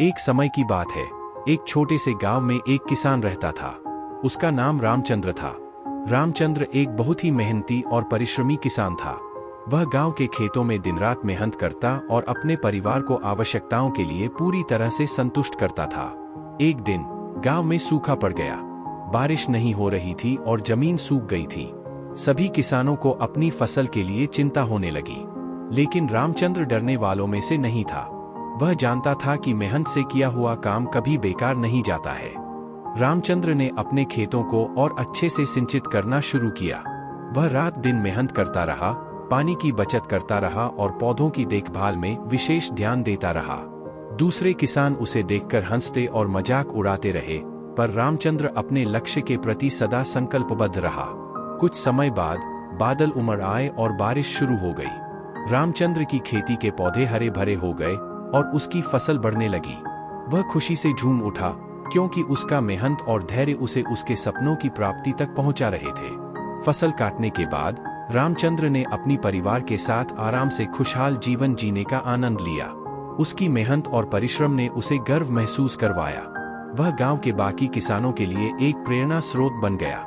एक समय की बात है। एक छोटे से गांव में एक किसान रहता था। उसका नाम रामचंद्र था। रामचंद्र एक बहुत ही मेहनती और परिश्रमी किसान था। वह गांव के खेतों में दिन रात मेहनत करता और अपने परिवार को आवश्यकताओं के लिए पूरी तरह से संतुष्ट करता था। एक दिन गांव में सूखा पड़ गया। बारिश नहीं हो रही थी और जमीन सूख गई थी। सभी किसानों को अपनी फसल के लिए चिंता होने लगी। लेकिन रामचंद्र डरने वालों में से नहीं था। वह जानता था कि मेहनत से किया हुआ काम कभी बेकार नहीं जाता है। रामचंद्र ने अपने खेतों को और अच्छे से सिंचित करना शुरू किया। वह रात दिन मेहनत करता रहा, पानी की बचत करता रहा और पौधों की देखभाल में विशेष ध्यान देता रहा। दूसरे किसान उसे देखकर हंसते और मजाक उड़ाते रहे, पर रामचंद्र अपने लक्ष्य के प्रति सदा संकल्पबद्ध रहा। कुछ समय बाद बादल उमड़ आए और बारिश शुरू हो गई। रामचंद्र की खेती के पौधे हरे भरे हो गए और उसकी फसल बढ़ने लगी। वह खुशी से झूम उठा, क्योंकि उसका मेहनत और धैर्य उसे उसके सपनों की प्राप्ति तक पहुंचा रहे थे। फसल काटने के बाद रामचंद्र ने अपनी परिवार के साथ आराम से खुशहाल जीवन जीने का आनंद लिया। उसकी मेहनत और परिश्रम ने उसे गर्व महसूस करवाया। वह गांव के बाकी किसानों के लिए एक प्रेरणा स्रोत बन गया।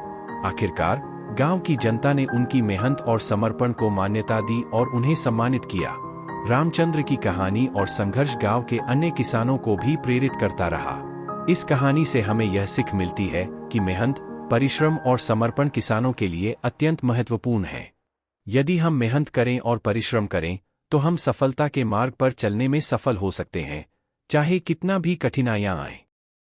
आखिरकार गांव की जनता ने उनकी मेहनत और समर्पण को मान्यता दी और उन्हें सम्मानित किया। रामचंद्र की कहानी और संघर्ष गांव के अन्य किसानों को भी प्रेरित करता रहा। इस कहानी से हमें यह सीख मिलती है कि मेहनत, परिश्रम और समर्पण किसानों के लिए अत्यंत महत्वपूर्ण है। यदि हम मेहनत करें और परिश्रम करें, तो हम सफलता के मार्ग पर चलने में सफल हो सकते हैं, चाहे कितना भी कठिनाइयां आएं।